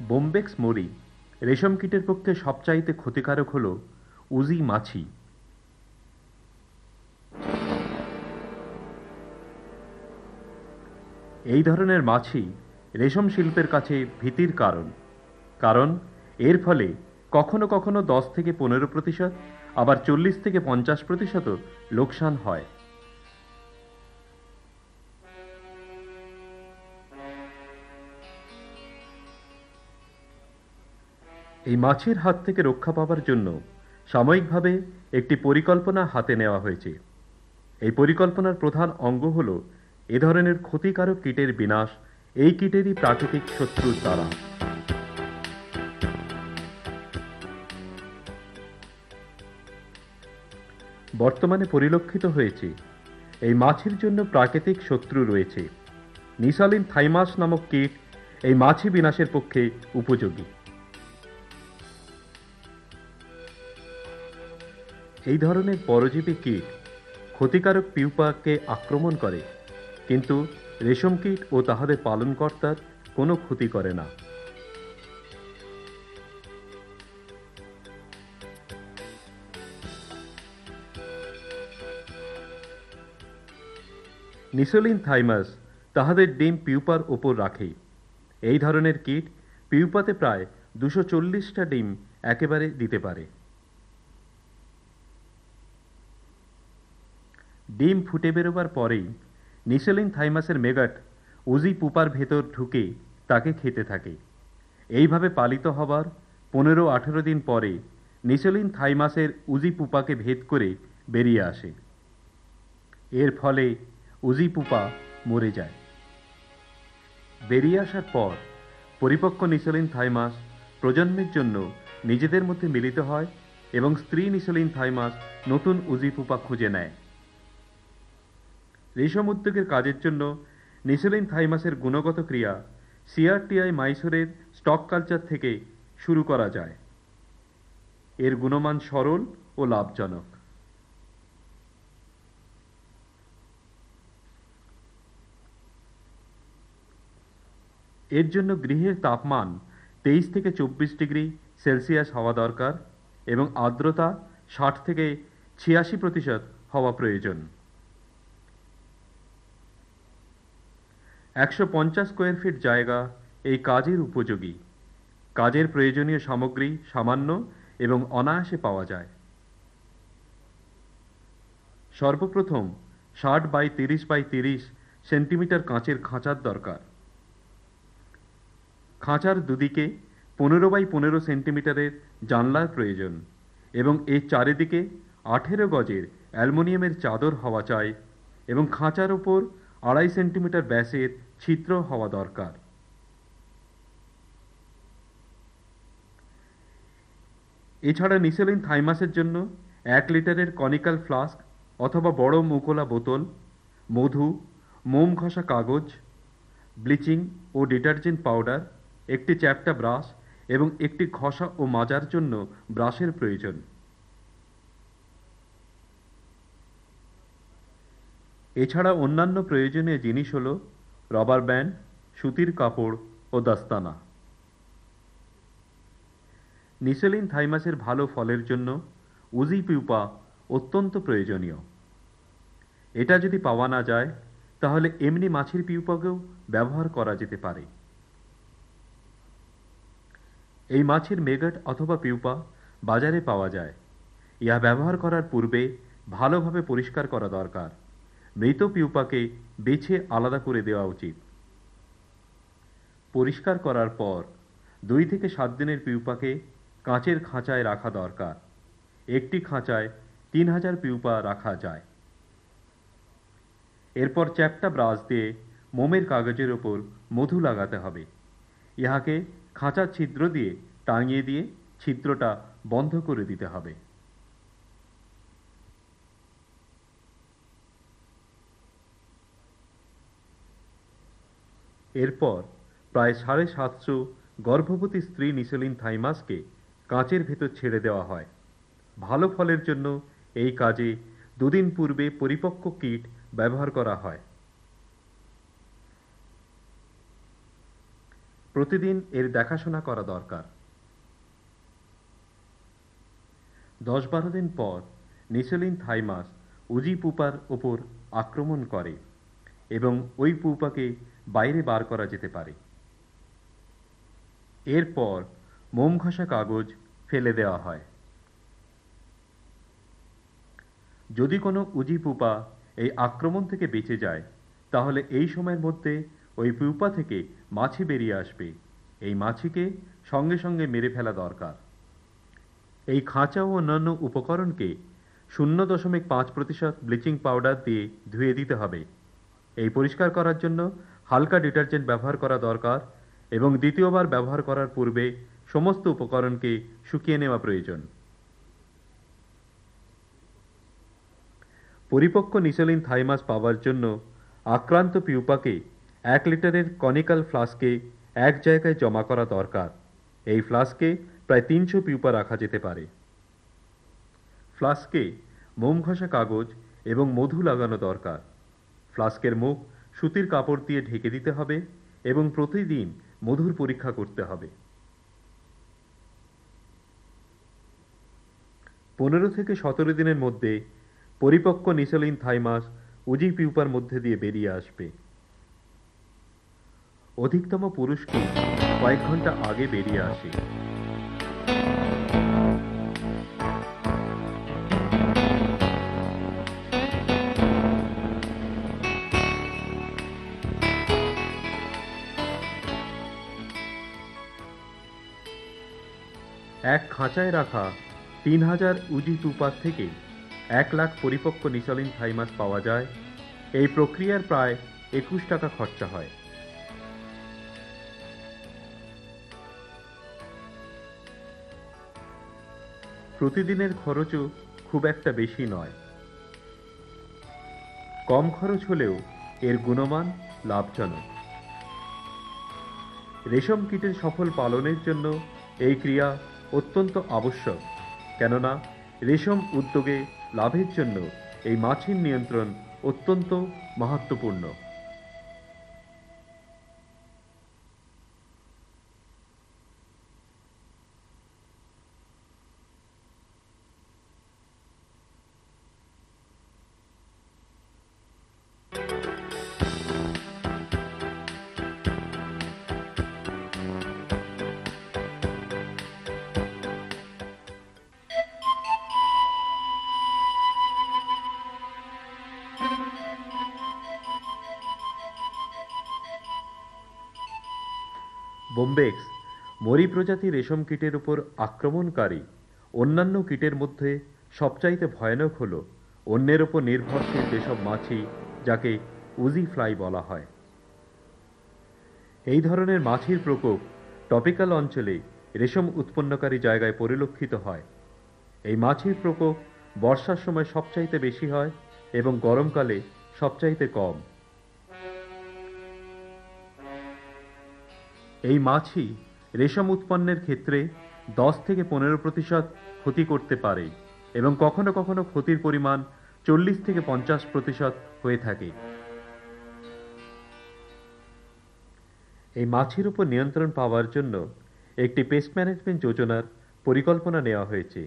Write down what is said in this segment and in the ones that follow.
বোম্বেক্স মরি রেশম কীটের পক্ষে সবচাইতে ক্ষতিকারক হল উজি মাছি। এই ধরনের মাছি রেশম শিল্পের কাছে ভীতির কারণ, কারণ এর ফলে কখনো কখনো 10 থেকে 15%, আবার 40 থেকে 50% লোকসান হয়। এই মাছির হাত থেকে রক্ষা পাবার জন্য সাময়িকভাবে একটি পরিকল্পনা হাতে নেওয়া হয়েছে। এই পরিকল্পনার প্রধান অঙ্গ হল এ ধরনের ক্ষতিকারক কীটের বিনাশ এই কীটেরই প্রাকৃতিক শত্রুর দ্বারা। বর্তমানে পরিলক্ষিত হয়েছে এই মাছির জন্য প্রাকৃতিক শত্রু রয়েছে। নিসলিন থাইমাস নামক কীট এই মাছি বিনাশের পক্ষে উপযোগী। এই ধরনের পরজীবী কীট ক্ষতিকারক পিউপাকে আক্রমণ করে, কিন্তু রেশম কীট ও তাহাদের পালনকর্তার কোনো ক্ষতি করে না। নিসলিন থাইমাস তাহাদের ডিম পিউপার ওপর রাখে। এই ধরনের কীট পিউপাতে প্রায় 240টা ডিম একেবারে দিতে পারে। ডিম ফুটে বেরোবার পরেই নিসলিন থাইমাসের মেগাট উজি পুপার ভেতর ঢুকে তাকে খেতে থাকে। এইভাবে পালিত হবার 15-18 দিন পরে নিসলিন থাইমাসের উজি পুপাকে ভেদ করে বেরিয়ে আসে। এর ফলে উজি পুপা মরে যায়। বেরিয়ে আসার পর পরিপক্ক নিসলিন থাইমাস প্রজন্মের জন্য নিজেদের মধ্যে মিলিত হয় এবং স্ত্রী নিসলিন থাইমাস নতুন উজি পুপা খুঁজে নেয়। রেশম উদ্যোগের কাজের জন্য নিসলিন থাইমাসের গুণগত ক্রিয়া সিআরটিআই মাইসোরের স্টক কালচার থেকে শুরু করা যায়। এর গুণমান সরল ও লাভজনক। এর জন্য গৃহের তাপমান 23 থেকে 24 ডিগ্রি সেলসিয়াস হওয়া দরকার এবং আর্দ্রতা 60 থেকে 86% হওয়া প্রয়োজন। 150 স্কোয়ার ফিট জায়গা এই কাজের উপযোগী। কাজের প্রয়োজনীয় সামগ্রী সামান্য এবং অনায়াসে পাওয়া যায়। সর্বপ্রথম 60 বাই 30 বাই 30 সেন্টিমিটার কাঁচের খাঁচার দরকার। খাঁচার দুদিকে 15 বাই 15 সেন্টিমিটারের জানলার প্রয়োজন এবং এর চারিদিকে 18 গজের অ্যালুমিনিয়ামের চাদর হওয়া চাই এবং খাঁচার ওপর 2.5 সেন্টিমিটার ব্যাসের ছিদ্র হওয়া দরকার। এছাড়া নিসলিন থাইমাসের জন্য 1 লিটারের কনিক্যাল ফ্লাস্ক অথবা বড় মুখোলা বোতল, মধু, মোম ঘষা কাগজ, ব্লিচিং ও ডিটারজেন্ট পাউডার, একটি চ্যাপ্টা ব্রাশ এবং একটি ঘষা ও মাজার জন্য ব্রাশের প্রয়োজন। এছাড়া অন্যান্য প্রয়োজনীয় জিনিস হল রবার ব্যান্ড, সুতির কাপড় ও দস্তানা। নিসলিন থাইমাসের ভালো ফলের জন্য উজি পিউপা অত্যন্ত প্রয়োজনীয়। এটা যদি পাওয়া না যায় তাহলে এমনি মাছির পিউপাকেও ব্যবহার করা যেতে পারে। এই মাছির মেগাট অথবা পিউপা বাজারে পাওয়া যায়। ইহা ব্যবহার করার পূর্বে ভালোভাবে পরিষ্কার করা দরকার। মৃত পিউপাকে বেছে আলাদা করে দেওয়া উচিত। পরিষ্কার করার পর 2 থেকে 7 দিনের পিউপাকে কাঁচের খাঁচায় রাখা দরকার। একটি খাঁচায় 3000 পিউপা রাখা যায়। এরপর চ্যাপ্টা ব্রাশ দিয়ে মোমের কাগজের ওপর মধু লাগাতে হবে। ইহাকে খাঁচার ছিদ্র দিয়ে টাঙিয়ে দিয়ে ছিদ্রটা বন্ধ করে দিতে হবে। এরপর প্রায় 750 গর্ভবতী স্ত্রী নিসলিন থাইমাসকে কাঁচের ভেতর ছেড়ে দেওয়া হয়। ভালো ফলের জন্য এই কাজে 2 দিন পূর্বে পরিপক্ক কীট ব্যবহার করা হয়। প্রতিদিন এর দেখাশোনা করা দরকার। 10-12 দিন পর নিসোলিন থাইমাস উজি পুপার ওপর আক্রমণ করে এবং ওই পুপাকে বাইরে বার করা যেতে পারে। এরপর মোম ঘষা কাগজ ফেলে দেওয়া হয়। যদি কোনো উজি পুপা এই আক্রমণ থেকে বেঁচে যায়, তাহলে এই সময়ের মধ্যে ওই পুপা থেকে মাছি বেরিয়ে আসবে। এই মাছিকে সঙ্গে সঙ্গে মেরে ফেলা দরকার। এই খাঁচা ও অন্যান্য উপকরণকে 0.5% ব্লিচিং পাউডার দিয়ে ধুয়ে দিতে হবে। এই পরিষ্কার করার জন্য হালকা ডিটারজেন্ট ব্যবহার করা দরকার এবং দ্বিতীয়বার ব্যবহার করার পূর্বে সমস্ত উপকরণকে শুকিয়ে নেওয়া প্রয়োজন। পরিপক্ক নিসোলিন থাইমাস পাওয়ার জন্য আক্রান্ত পিউপাকে 1 লিটারের কনিক্যাল ফ্লাস্কে এক জায়গায় জমা করা দরকার। এই ফ্লাস্কে প্রায় 300 পিউপা রাখা যেতে পারে। ফ্লাস্কে মোম ঘষা কাগজ এবং মধু লাগানো দরকার। ফ্লাস্কের মুখ সুতির কাপড় দিয়ে ঢেকে দিতে হবে এবং প্রতিদিন মধুর পরীক্ষা করতে হবে। 15 থেকে 17 দিনের মধ্যে পরিপক্ক নিসোলিন থাইমাস উজি পিউপার মধ্যে দিয়ে বেরিয়ে আসবে। অধিকতম পুরুষটি কয়েক ঘন্টা আগে বেরিয়ে আসে। এক খাঁচায় রাখা 3000 উজি পুপার থেকে 1 লাখ পরিপক্ক নিসোলিন থাইমাস পাওয়া যায়। এই প্রক্রিয়ার প্রায় 21 টাকা খরচা হয়। প্রতিদিনের খরচও খুব একটা বেশি নয়। কম খরচ হলেও এর গুণমান লাভজনক। রেশম কীটের সফল পালনের জন্য এই ক্রিয়া অত্যন্ত আবশ্যক, কেননা রেশম উদ্যোগে লাভের জন্য এই মাছির নিয়ন্ত্রণ অত্যন্ত মাহাত্ম্যপূর্ণ। বোম্বেক্স মরি প্রজাতি রেশম কীটের উপর আক্রমণকারী অন্যান্য কীটের মধ্যে সবচাইতে ভয়ানক হল অন্যের ওপর নির্ভরশীল যেসব মাছি, যাকে উজি ফ্লাই বলা হয়। এই ধরনের মাছির প্রকোপ টপিক্যাল অঞ্চলে রেশম উৎপন্নকারী জায়গায় পরিলক্ষিত হয়। এই মাছির প্রকোপ বর্ষার সময় সবচাইতে বেশি হয় এবং গরমকালে সবচাইতে কম। এই মাছি রেশম উৎপন্নের ক্ষেত্রে 10 থেকে 15% ক্ষতি করতে পারে এবং কখনো কখনো ক্ষতির পরিমাণ 40 থেকে 50% হয়ে থাকে। এই মাছির উপর নিয়ন্ত্রণ পাওয়ার জন্য একটি পেস্ট ম্যানেজমেন্ট যোজনার পরিকল্পনা নেওয়া হয়েছে,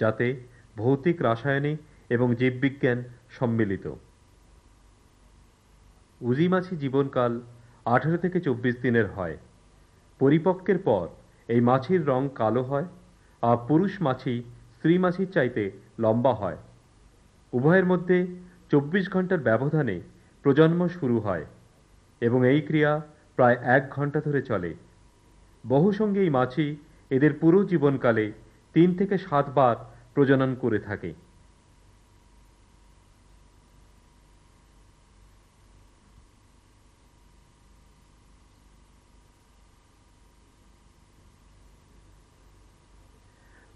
যাতে ভৌতিক, রাসায়নিক এবং জীববিজ্ঞান সম্মিলিত। উজি মাছি জীবনকাল 18 থেকে 24 দিনের হয়। পরিপক্কের পর এই মাছির রং কালো হয় আর পুরুষ মাছি স্ত্রী মাছির চাইতে লম্বা হয়। উভয়ের মধ্যে 24 ঘন্টার ব্যবধানে প্রজন্ম শুরু হয় এবং এই ক্রিয়া প্রায় 1 ঘন্টা ধরে চলে। বহুসঙ্গী এই মাছি এদের পুরো জীবনকালে 3 থেকে 7 বার প্রজনন করে থাকে।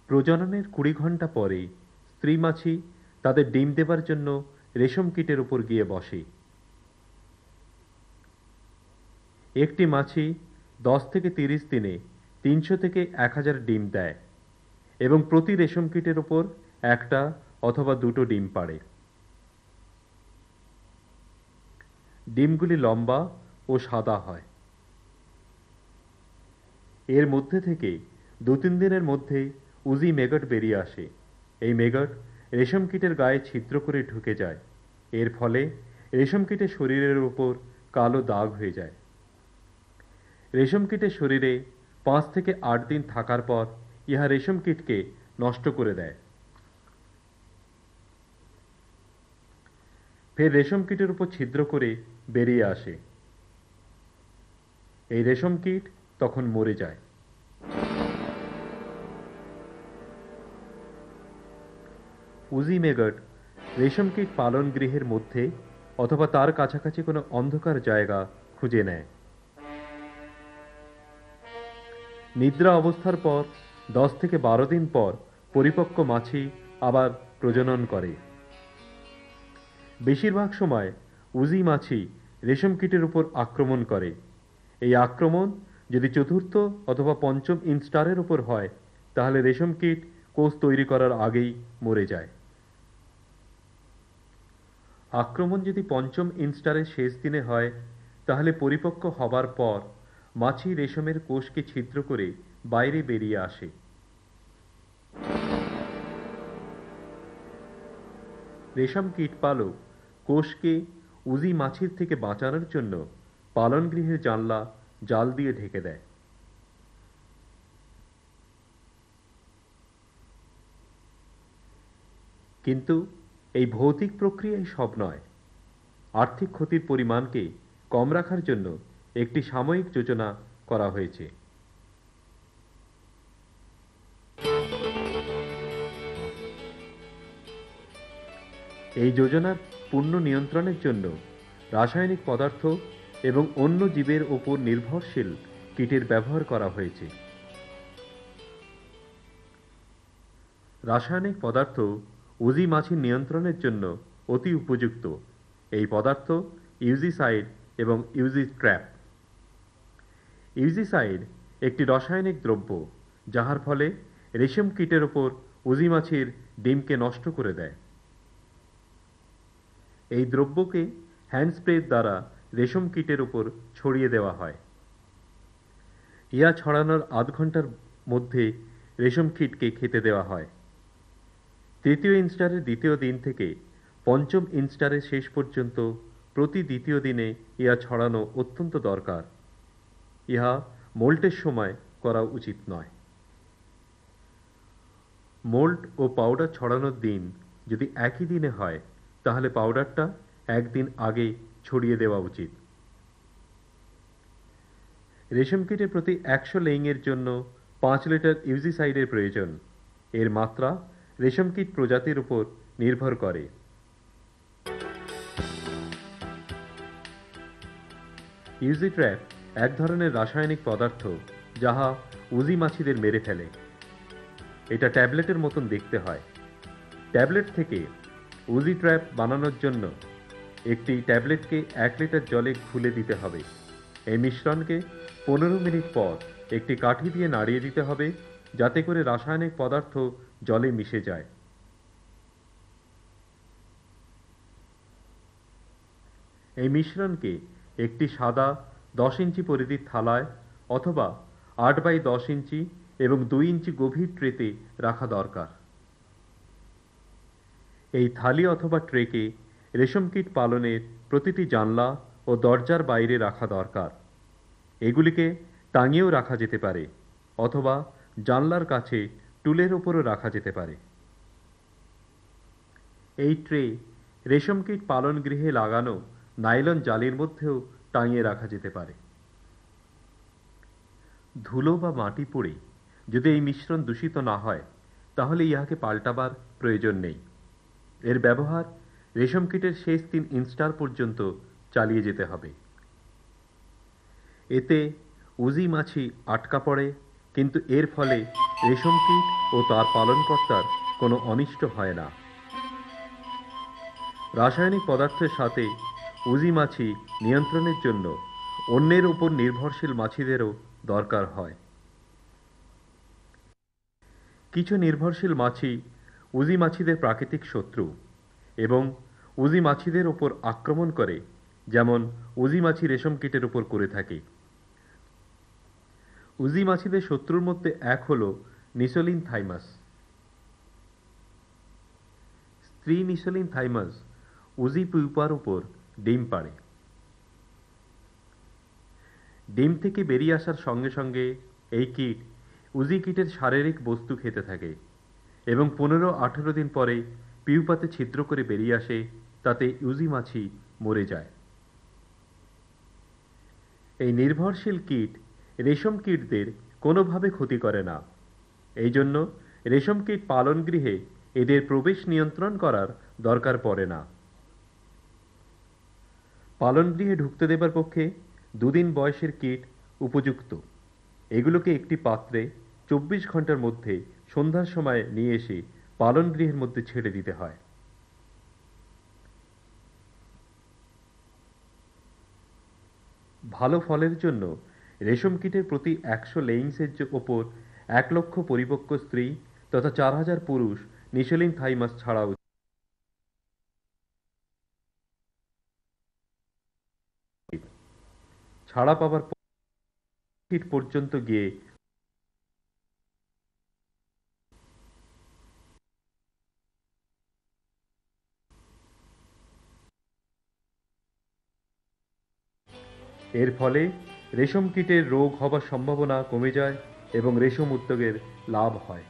প্রজননের 20 ঘন্টা পরে স্ত্রী মাছি তাদের ডিম দেবার জন্য রেশম কীটের উপর গিয়ে বসে। একটি মাছি 10 থেকে 30 দিনে 300 থেকে 1000 ডিম দেয় এবং প্রতি রেশম কীটের উপর একটা অথবা দুটো ডিম পাড়ে। ডিমগুলি লম্বা ও সাদা হয়। এর মধ্যে থেকে 2-3 দিনের মধ্যে উজি মেগট বেরিয়ে আসে। এই মেগট রেশম কীটের গায়ে ছিদ্র করে ঢুকে যায়। এর ফলে রেশম কীটের শরীরের উপর কালো দাগ হয়ে যায়। রেশম কীটের শরীরে 5 থেকে 8 দিন থাকার পর ইহা রেশম কীটকে নষ্ট করে দেয়। ফের রেশম কীটের উপর ছিদ্র করে বেরিয়ে আসে। এই রেশম কীট তখন মরে যায়। উজি মেগট রেশম কীট পালন গৃহের মধ্যে অথবা তার কাছাকাছি কোনো অন্ধকার জায়গা খুঁজে নেয়। নিদ্রা অবস্থার পর 10 থেকে 12 দিন পর পরিপক্ক মাছি আবার প্রজনন করে। বেশিরভাগ সময় উজি মাছি রেশম কীটের উপর আক্রমণ করে। এই আক্রমণ যদি চতুর্থ অথবা পঞ্চম ইনস্টারের উপর হয় তাহলে রেশম কীট কোষ তৈরি করার আগেই মরে যায়। আক্রমণ যদি পঞ্চম ইনস্টারের শেষ দিনে হয় তাহলে পরিপক্ক হবার পর মাছি রেশমের কোষকে ছিদ্র করে বাইরে বেরিয়ে আসে। রেশম কীটপালক কোষকে উজি মাছির থেকে বাঁচানোর জন্য পালনগৃহের জানলা জাল দিয়ে ঢেকে দেয়। কিন্তু এই ভৌতিক প্রক্রিয়াই সব নয়। আর্থিক ক্ষতির পরিমাণকে কম রাখার জন্য একটি সাময়িক যোজনা করা হয়েছে। এই যোজনার পূর্ণ নিয়ন্ত্রণের জন্য রাসায়নিক পদার্থ এবং অন্য জীবের ওপর নির্ভরশীল কীটের ব্যবহার করা হয়েছে। রাসায়নিক পদার্থ উজি মাছির নিয়ন্ত্রণের জন্য অতি উপযুক্ত। এই পদার্থ ইউজিসাইড এবং ইউজিট্র্যাপ। ইউজিসাইড একটি রাসায়নিক দ্রব্য যাহার ফলে রেশম কীটের ওপর উজি মাছির ডিমকে নষ্ট করে দেয়। এই দ্রব্যকে হ্যান্ড স্প্রের দ্বারা রেশম কীটের উপর ছড়িয়ে দেওয়া হয়। ইহা ছড়ানোর আধ ঘন্টার মধ্যে রেশম কীটকে খেতে দেওয়া হয়। তৃতীয় ইনস্টারের দ্বিতীয় দিন থেকে পঞ্চম ইনস্টারের শেষ পর্যন্ত প্রতি দ্বিতীয় দিনে ইহা ছড়ানো অত্যন্ত দরকার। ইহা মোল্টের সময় করা উচিত নয়। মোল্ট ও পাউডার ছড়ানোর দিন যদি একই দিনে হয় তাহলে পাউডারটা একদিন আগে ছড়িয়ে দেওয়া উচিত। রেশম কীটের প্রতি 100 লেইংয়ের জন্য 5 লিটার ইউজিসাইডের প্রয়োজন। এর মাত্রা রেশম কীট প্রজাতির উপর নির্ভর করে। ইউজিট্র্যাপ এক ধরনের রাসায়নিক পদার্থ যাহা উজি মাছিদের মেরে ফেলে। এটা ট্যাবলেটের মতন দেখতে হয়। ট্যাবলেট থেকে উজি ট্র্যাপ বানানোর জন্য একটি ট্যাবলেটকে 1 লিটার জলে ঘুলে দিতে হবে। এই মিশ্রণকে 15 মিনিট পর একটি কাঠি দিয়ে নাড়িয়ে দিতে হবে যাতে করে রাসায়নিক পদার্থ জলে মিশে যায়। এই মিশ্রণকে একটি সাদা 10 ইঞ্চি পরিধির থালায় অথবা 8 বাই 10 ইঞ্চি এবং 2 ইঞ্চি গভীর ট্রেতে রাখা দরকার। এই থালি অথবা ট্রেকে রেশম কীট পালনের প্রতিটি জানলা ও দরজার বাইরে রাখা দরকার। এগুলিকে টাঙিয়েও রাখা যেতে পারে অথবা জানলার কাছে টুলের উপরও রাখা যেতে পারে। এই ট্রে রেশম কীট পালন গৃহে লাগানো নাইলন জালির মধ্যেও টাঙিয়ে রাখা যেতে পারে। ধুলো বা মাটি পড়ে যদি এই মিশ্রণ দূষিত না হয় তাহলে ইহাকে পাল্টাবার প্রয়োজন নেই। এর ব্যবহার রেশম কীটের শেষ 3 ইনস্টার পর্যন্ত চালিয়ে যেতে হবে। এতে উজি মাছি আটকা পড়ে, কিন্তু এর ফলে রেশম কীট ও তার পালনকর্তার কোনো অনিষ্ট হয় না। রাসায়নিক পদার্থের সাথে উজি মাছি নিয়ন্ত্রণের জন্য অন্যের উপর নির্ভরশীল মাছিদেরও দরকার হয়। কিছু নির্ভরশীল মাছি উজি মাছিদের প্রাকৃতিক শত্রু এবং উজি মাছিদের উপর আক্রমণ করে, যেমন উজি মাছি রেশম কীটের উপর করে থাকে। উজি মাছিদের শত্রুর মধ্যে এক হল নিসোলিন থাইমাস। স্ত্রী নিসোলিন থাইমাস উজি পিউপার উপর ডিম পাড়ে। ডিম থেকে বেরিয়ে আসার সঙ্গে সঙ্গে এই কীট উজি কীটের শারীরিক বস্তু খেতে থাকে এবং 15-18 দিন পরে পিউপাতে ছিদ্র করে বেরিয়ে আসে, তাতে উজি মাছি মরে যায়। এই নির্ভরশীল কীট রেশম কীটদের কোনোভাবে ক্ষতি করে না। এই জন্য রেশম কীট পালন গৃহে এদের প্রবেশ নিয়ন্ত্রণ করার দরকার পড়ে না। পালন গৃহে ঢুকতে দেবার পক্ষে 2 দিন বয়সের কীট উপযুক্ত। এগুলোকে একটি পাত্রে 24 ঘন্টার মধ্যে সন্ধ্যার সময় নিয়ে এসে পালন গৃহের মধ্যে ছেড়ে দিতে হয়। ভালো ফলের জন্য রেশম কীটের প্রতি 100 লেইংসের ওপর 1 লক্ষ পরিপক্ক স্ত্রী তথা 4000 পুরুষ নিসোলিন থাইমাস ছাড়া উচিত। ছাড়া পাবার ফিট পর্যন্ত গিয়ে এর ফলে রেশম কীটের রোগ হবার সম্ভাবনা কমে যায় এবং রেশম উদ্যোগের লাভ হয়।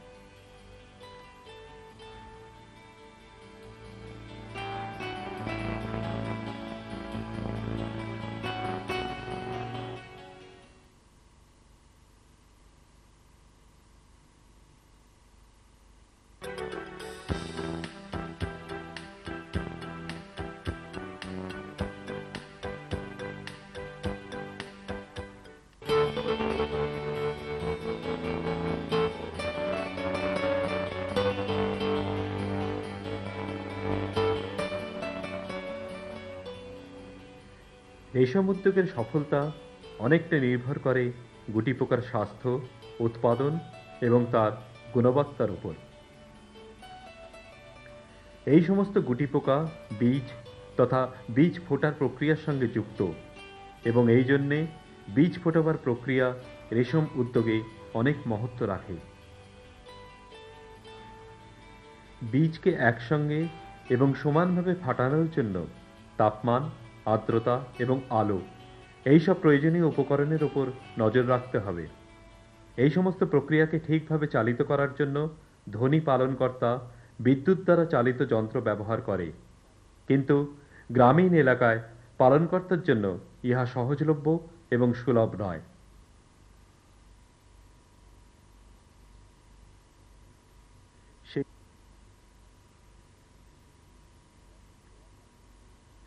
রেশম উদ্যোগের সফলতা অনেকটা নির্ভর করে গুটিপোকার স্বাস্থ্য, উৎপাদন এবং তার গুণবত্তার উপর। এই সমস্ত গুটিপোকা বীজ তথা বীজ ফোটার প্রক্রিয়ার সঙ্গে যুক্ত এবং এই জন্যে বীজ ফোটাবার প্রক্রিয়া রেশম উদ্যোগে অনেক মহত্ব রাখে। বীজকে একসঙ্গে এবং সমানভাবে ফাটানোর জন্য তাপমান, আর্দ্রতা এবং আলো এইসব প্রয়োজনীয় উপকরণের উপর নজর রাখতে হবে। এই সমস্ত প্রক্রিয়াকে ঠিকভাবে চালিত করার জন্য ধনী পালনকর্তা বিদ্যুৎ দ্বারা চালিত যন্ত্র ব্যবহার করে, কিন্তু গ্রামীণ এলাকায় পালনকর্তার জন্য ইহা সহজলভ্য এবং সুলভ নয়।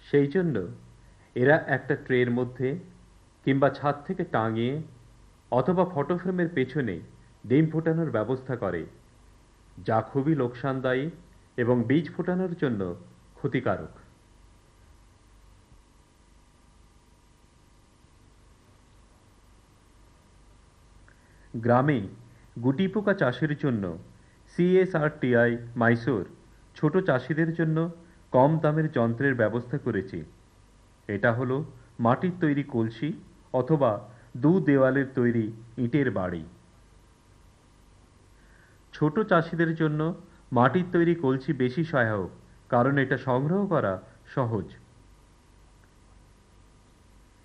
সেই জন্য এরা একটা ট্রের মধ্যে কিংবা ছাদ থেকে টাঙিয়ে অথবা ফটোফ্রেমের পেছনে ডিম ফোটানোর ব্যবস্থা করে, যা খুবই লোকসানদায়ী এবং বীজ ফোটানোর জন্য ক্ষতিকারক। গ্রামে গুটিপোকা চাষের জন্য CSRTI মাইসোর ছোট চাষিদের জন্য কম দামের যন্ত্রের ব্যবস্থা করেছে। এটা হলো মাটির তৈরি কলসি অথবা দু দেওয়ালের তৈরি ইটের বাড়ি। ছোট চাষিদের জন্য মাটির তৈরি কলসি বেশি সহায়ক, কারণ এটা সংগ্রহ করা সহজ।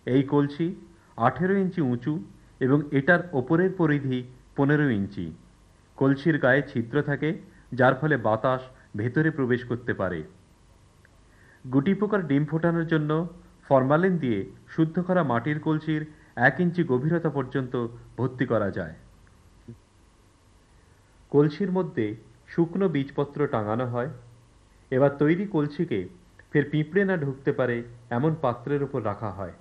এই কলসি 18 ইঞ্চি উঁচু এবং এটার ওপরের পরিধি 15 ইঞ্চি। কলসির গায়ে ছিদ্র থাকে, যার ফলে বাতাস ভেতরে প্রবেশ করতে পারে। গুটিপোকার ডিম ফোটানোর জন্য ফরমালিন দিয়ে শুদ্ধ করা মাটির কলসির 1 ইঞ্চি গভীরতা পর্যন্ত ভর্তি করা যায়। কলসির মধ্যে শুকনো বীজপত্র টাঙানো হয়। এবার তৈরি কলসিকে ফের পিঁপড়ে না ঢুকতে পারে এমন পাত্রের উপর রাখা হয়।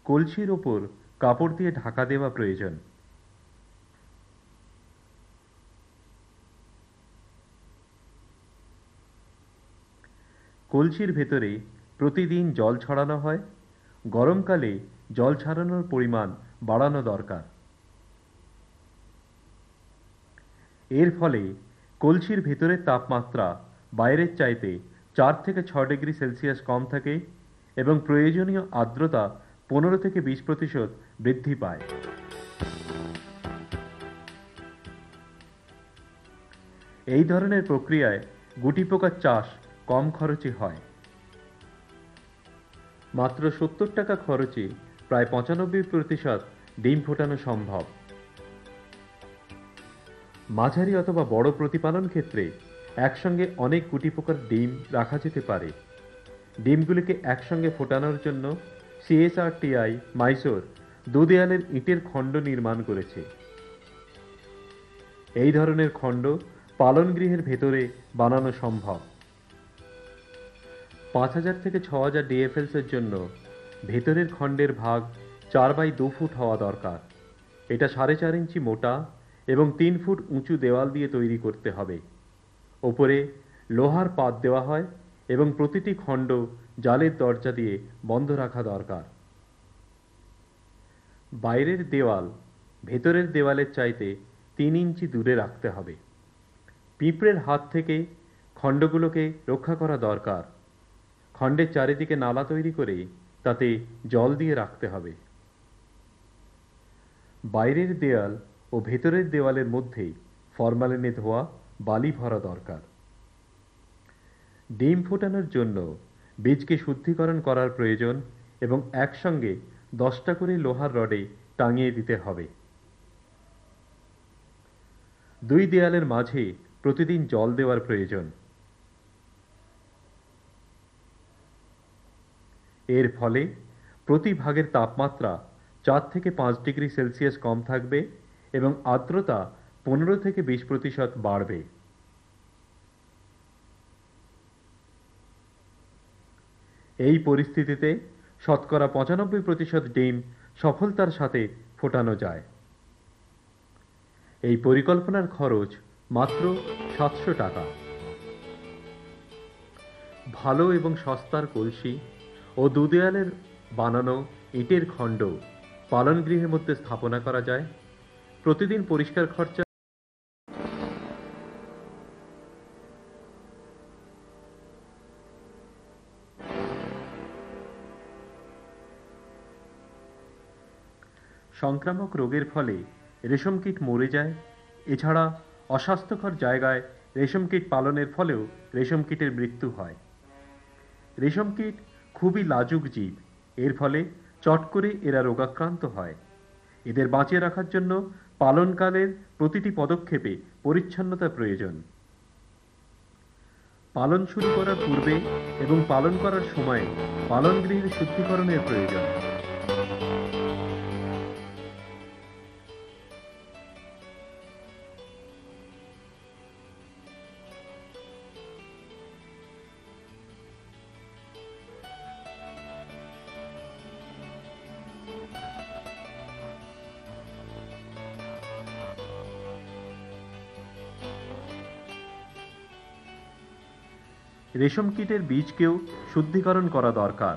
কলসির ওপর কাপড় দিয়ে ঢাকা দেওয়া প্রয়োজন। কলসির ভেতরে প্রতিদিন জল ছড়ানো হয়। গরমকালে জল ছড়ানোর পরিমাণ বাড়ানো দরকার। এর ফলে কলসির ভেতরের তাপমাত্রা বাইরের চাইতে 4 থেকে 6 ডিগ্রি সেলসিয়াস কম থাকে এবং প্রয়োজনীয় আর্দ্রতা 15-20% বৃদ্ধি পায়। এই ধরনের প্রক্রিয়ায় গুটি পোকার চাষ কম খরচে হয়। মাত্র 70 টাকা খরচে প্রায় 95% ডিম ফোটানো সম্ভব। মাঝারি অথবা বড় প্রতিপালন ক্ষেত্রে একসঙ্গে অনেক গুটি পোকার ডিম রাখা যেতে পারে। ডিমগুলিকে একসঙ্গে ফোটানোর জন্য CSRTI মাইসোর দুদেয়ালের ইটের খণ্ড নির্মাণ করেছে। এই ধরনের খণ্ড পালনগৃহের ভেতরে বানানো সম্ভব। 5000 থেকে 6000 DFLs এর জন্য ভেতরের খণ্ডের ভাগ 4x2 ফুট হওয়া দরকার। এটা 4.5 ইঞ্চি মোটা এবং 3 ফুট উঁচু দেওয়াল দিয়ে তৈরি করতে হবে। ওপরে লোহার পাত দেওয়া হয় এবং প্রতিটি খণ্ড জালের দরজা দিয়ে বন্ধ রাখা দরকার। বাইরের দেওয়াল ভেতরের দেওয়ালের চাইতে 3 ইঞ্চি দূরে রাখতে হবে। পিঁপড়ের হাত থেকে খণ্ডগুলোকে রক্ষা করা দরকার। খণ্ডের চারিদিকে নালা তৈরি করে তাতে জল দিয়ে রাখতে হবে। বাইরের দেয়াল ও ভেতরের দেওয়ালের মধ্যে ফরমালিনে ধোয়া বালি ভরা দরকার। ডিম ফোটানোর জন্য বীজকে শুদ্ধিকরণ করার প্রয়োজন এবং একসঙ্গে 10টা করে লোহার রডে টাঙিয়ে দিতে হবে। 2 দেয়ালের মাঝে প্রতিদিন জল দেওয়ার প্রয়োজন। এর ফলে প্রতি ভাগের তাপমাত্রা 4 থেকে 5 ডিগ্রি সেলসিয়াস কম থাকবে এবং আর্দ্রতা 15 থেকে 20% বাড়বে। এই পরিস্থিতিতে শতকরা 95% ডিম সফলতার সাথে ফোটানো যায়। এই পরিকল্পনার খরচ মাত্র 700 টাকা। ভালো এবং সস্তার কলসি ও দুদেয়ালের বানানো ইটের খণ্ড পালনগৃহের মধ্যে স্থাপনা করা যায়। প্রতিদিন পরিষ্কার খরচা সংক্রামক রোগের ফলে রেশম কীট মরে যায়। এছাড়া অস্বাস্থ্যকর জায়গায় রেশম কীট পালনের ফলেও রেশম কীটের মৃত্যু হয়। রেশম কীট খুবই লাজুক জীব। এর ফলে চট করে এরা রোগাক্রান্ত হয়। এদের বাঁচিয়ে রাখার জন্য পালনকালের প্রতিটি পদক্ষেপে পরিচ্ছন্নতা প্রয়োজন। পালন শুরু করার পূর্বে এবং পালন করার সময়ে পালনগৃহের শুদ্ধিকরণের প্রয়োজন। রেশম কীটের বীজকেও শুদ্ধিকরণ করা দরকার।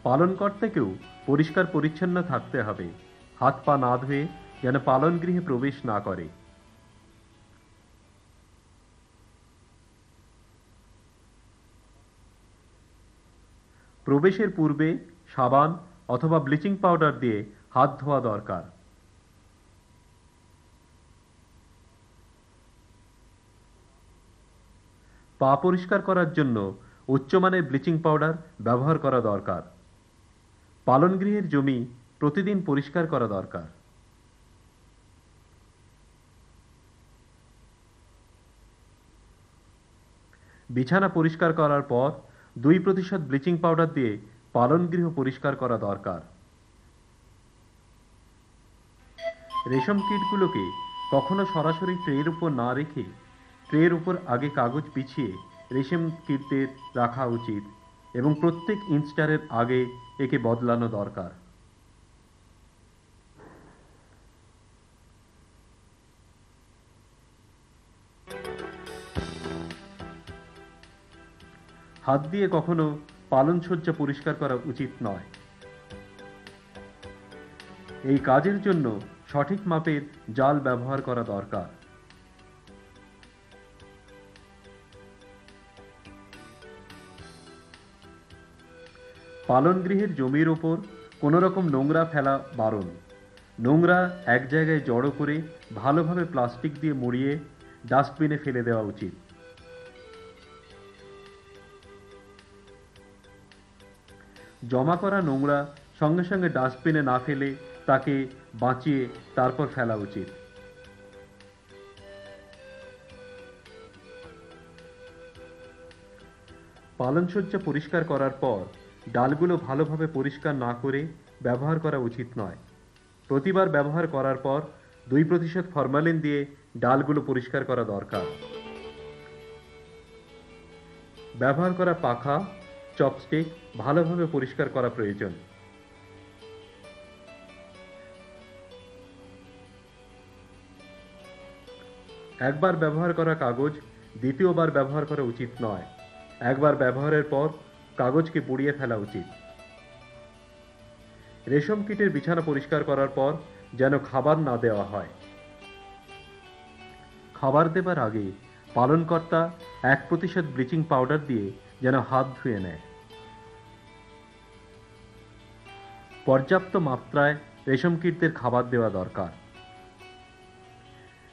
পালনকর্তাকেও পরিষ্কার পরিচ্ছন্ন থাকতে হবে। হাত পা না ধুয়ে যেন পালনগৃহে প্রবেশ না করে। প্রবেশের পূর্বে সাবান অথবা ব্লিচিং পাউডার দিয়ে হাত ধোয়া দরকার। পা পরিষ্কার করার জন্য উচ্চমানের ব্লিচিং পাউডার ব্যবহার করা দরকার। পালনগৃহের জমি প্রতিদিন পরিষ্কার করা দরকার। বিছানা পরিষ্কার করার পর 2% ব্লিচিং পাউডার দিয়ে পালনগৃহ পরিষ্কার করা দরকার। রেশম কীটগুলোকে কখনো সরাসরি ট্রের উপর না রেখে ট্রের উপর আগে কাগজ বিছিয়ে রেশম কীটদের রাখা উচিত এবং প্রত্যেক ইনস্টারের আগে একে বদলানো দরকার। হাত দিয়ে কখনো পালনসজ্জা পরিষ্কার করা উচিত নয়। এই কাজের জন্য সঠিক মাপের জাল ব্যবহার করা দরকার। পালন গৃহের জমির ওপর কোনো রকম নোংরা ফেলা বারণ। নোংরা এক জায়গায় জড়ো করে ভালোভাবে প্লাস্টিক দিয়ে মুড়িয়ে ডাস্টবিনে ফেলে দেওয়া উচিত। জমা করা নোংরা সঙ্গে সঙ্গে ডাস্টবিনে না ফেলে তাকে বাঁচিয়ে তারপর ফেলা উচিত। পালনসজ্জা পরিষ্কার করার পর ডালগুলো ভালোভাবে পরিষ্কার না করে ব্যবহার করা উচিত নয়। প্রতিবার ব্যবহার করার পর 2% ফরমালিন দিয়ে ডালগুলো পরিষ্কার করা দরকার। ব্যবহার করা পাখা, চপস্টিক ভালোভাবে পরিষ্কার করা প্রয়োজন। একবার ব্যবহার করা কাগজ দ্বিতীয়বার ব্যবহার করা উচিত নয়। একবার ব্যবহারের পর কাগজকে পুড়িয়ে ফেলা উচিত। রেশম কীটের বিছানা পরিষ্কার করার পর যেন খাবার না দেওয়া হয়। খাবার দেবার আগে পালনকর্তা 1% ব্লিচিং পাউডার দিয়ে যেন হাত ধুয়ে নেয়। পর্যাপ্ত মাত্রায় রেশম কীটদের খাবার দেওয়া দরকার।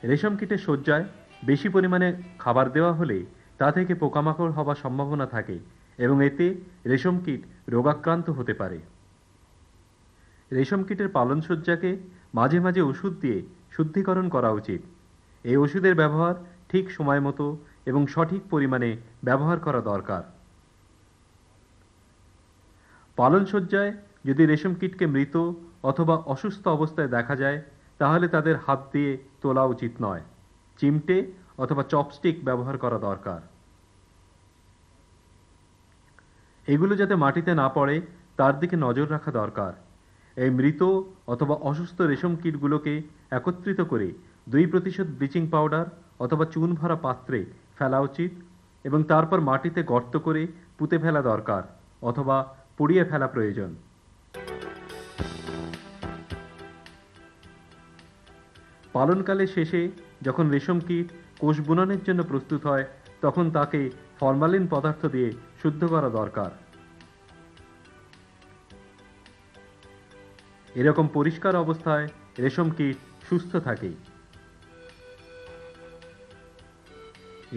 রেশম কীটের শয্যায় বেশি পরিমাণে খাবার দেওয়া হলে তা থেকে পোকামাকড় হবার সম্ভাবনা থাকে এবং এতে রেশম কীট রোগাক্রান্ত হতে পারে। রেশম কীটের পালনসজ্জাকে মাঝে মাঝে ওষুধ দিয়ে শুদ্ধিকরণ করা উচিত। এই ওষুধের ব্যবহার ঠিক সময় মতো এবং সঠিক পরিমাণে ব্যবহার করা দরকার। পালনসজ্জায় যদি রেশম কীটকে মৃত অথবা অসুস্থ অবস্থায় দেখা যায় তাহলে তাদের হাত দিয়ে তোলা উচিত নয়। চিমটে অথবা চপস্টিক ব্যবহার করা দরকার। এগুলো যাতে মাটিতে না পড়ে তার দিকে নজর রাখা দরকার। এই মৃত অথবা অসুস্থ রেশম কীটগুলোকে একত্রিত করে 2% ব্লিচিং পাউডার অথবা চুন ভরা পাত্রে ফেলা উচিত এবং তারপর মাটিতে গর্ত করে পুঁতে ফেলা দরকার অথবা পুড়িয়ে ফেলা প্রয়োজন। পালনকালের শেষে যখন রেশম কীট কোষ বুননের জন্য প্রস্তুত হয় তখন তাকে ফরমালিন পদার্থ দিয়ে শুদ্ধ করা দরকার। এরকম পরিষ্কার অবস্থায় রেশম কীট সুস্থ থাকে।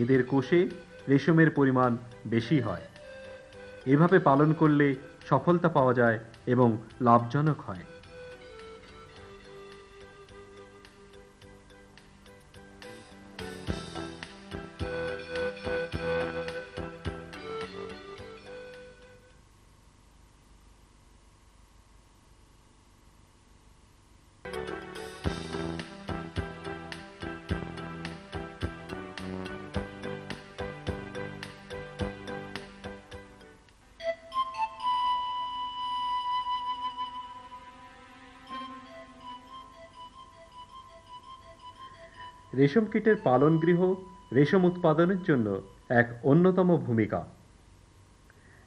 এদের কোষে রেশমের পরিমাণ বেশি হয়। এভাবে পালন করলে সফলতা পাওয়া যায় এবং লাভজনক হয়। রেশম কীটের পালন গৃহ রেশম উৎপাদনের জন্য এক অন্যতম ভূমিকা।